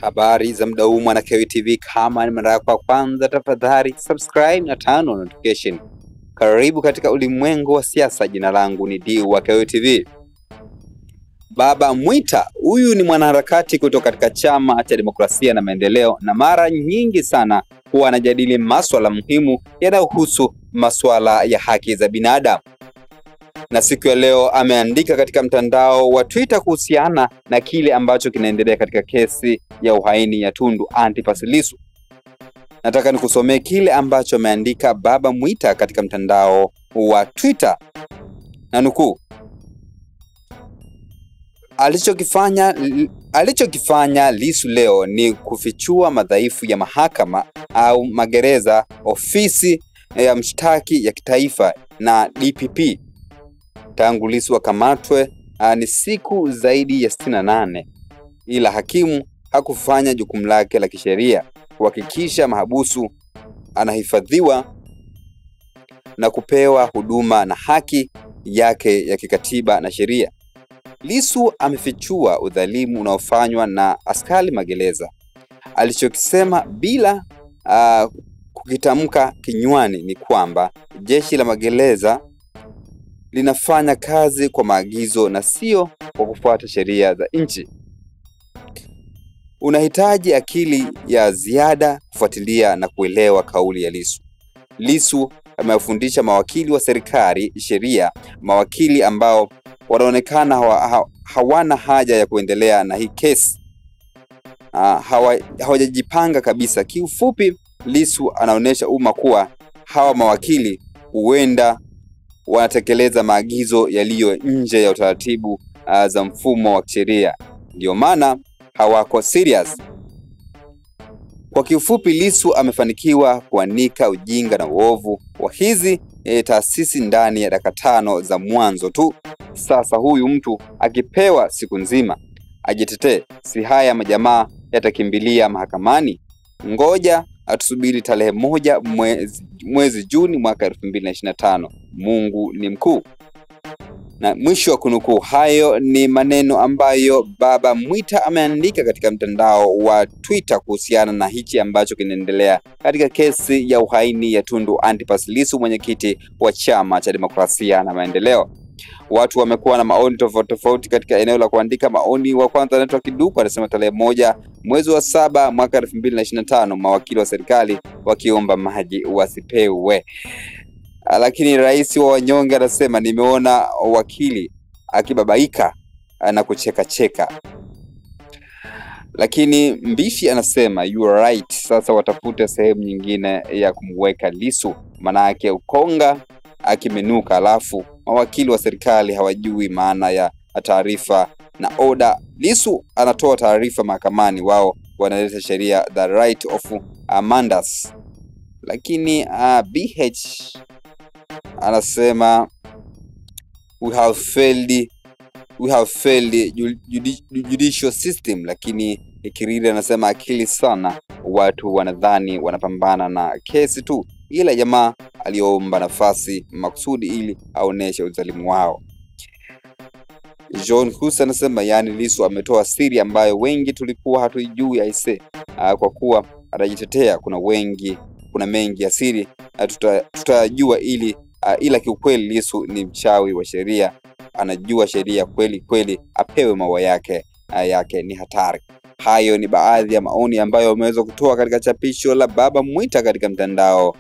Habari za muda huu mwana KEWI TV, kama ni mara yako ya kwanza tafadhali subscribe na turn on notification. Karibu katika ulimwengu wa siasa. Jina langu ni D wa KEWI TV. Baba Mwita huyu ni mwanaharakati kutoka katika Chama cha Demokrasia na Maendeleo, na mara nyingi sana huwa anajadili masuala muhimu yanayohusu masuala ya haki za binadamu. Na siku ya leo ameandika katika mtandao wa Twitter kuhusiana na kile ambacho kinaendelea katika kesi ya uhaini ya Tundu Antipas Lissu. Nataka nikusomee kile ambacho ameandika Baba Mwita katika mtandao wa Twitter. Na nukuu: Alichokifanya Lissu leo ni kufichua madhaifu ya mahakama au magereza, ofisi ya mshtaki ya kitaifa na DPP. Tangu Lissu akamatwe ni siku zaidi ya 68, ila hakimu hakufanya jukumu lake la kisheria kuhakikisha mahabusu anahifadhiwa na kupewa huduma na haki yake ya kikatiba na sheria. Lissu amefichua udhalimu unaofanywa na askari magereza. Alichokisema bila kukitamka kinywani ni kwamba jeshi la magereza linafanya kazi kwa maagizo na sio kwa kufuata sheria za nchi. Unahitaji akili ya ziada kufuatilia na kuelewa kauli ya Lissu. Lissu amewafundisha mawakili wa serikali sheria, mawakili ambao wanaonekana hawana haja ya kuendelea na hii kesi. Hawajajipanga kabisa. Kiufupi, Lissu anaonesha umma kuwa hawa mawakili huenda wanatekeleza maagizo yaliyo nje ya utaratibu za mfumo wa sheria. Ndio maana hawako serious. Kwa kiufupi, Lissu amefanikiwa kuanika ujinga na uovu wa hizi taasisi ndani ya dakika 5 za mwanzo tu. Sasa huyu mtu akipewa siku nzima ajitetee, si haya majamaa yatakimbilia mahakamani? Ngoja atusubiri tarehe 1 mwezi Juni mwaka 2025. Mungu ni mkuu. Na mwisho wa kunukuu. Hayo ni maneno ambayo Baba Mwita ameandika katika mtandao wa Twitter kuhusiana na hichi ambacho kinaendelea katika kesi ya uhaini ya Tundu Antipas Lissu, mwenyekiti wa Chama cha Demokrasia na Maendeleo. Watu wamekuwa na maoni tofauti katika eneo la kuandika maoni. Wa kwanza anaitwa Kiduku, anasema tarehe 1 mwezi wa 7 mwaka 2025 mawakili wa serikali wakiomba maji wasipewe. Lakini rais wa wanyonge anasema nimeona wakili akibabaika na kucheka. Lakini Mbishi anasema you are right, sasa watafute sehemu nyingine ya kumweka Lissu, maana yake ukonga akimenuka. Alafu mawakili wa serikali hawajui maana ya taarifa na order. Lissu anatoa taarifa mahakamani, wao wanaleta sheria, the right of mandamus. Lakini BH anasema we have failed judicial system. Lakini Kiriri anasema akili sana, watu wanadhani wanapambana na kesi tu, ila jamaa aliomba nafasi makusudi ili aoneshe udhalimu wao. John Hus anasema yani Lissu ametoa siri ambayo wengi tulikuwa hatuijui aise. Kwa kuwa atajitetea, kuna mengi ya siri tutajua ila kiukweli Lissu ni mchawi wa sheria, anajua sheria kweli, apewe maua yake ni hatari. Hayo ni baadhi ya maoni ambayo wameweza kutoa katika chapisho la Baba Mwita katika mtandao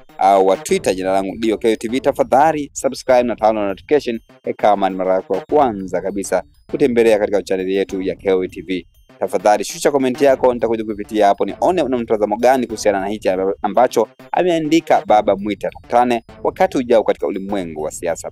wa Twitter. Jina langu ndio KEWI TV. Tafadhali subscribe na turn on notification kama ni mara yako ya kwanza kabisa kutembelea katika channel yetu ya KEWI TV. Tafadhali shusha comment yako, nitakuja kupitia hapo nione una mtazamo gani kuhusiana na hichi ambacho ameandika Baba Mwita. Tukutane wakati ujao katika ulimwengu wa siasa.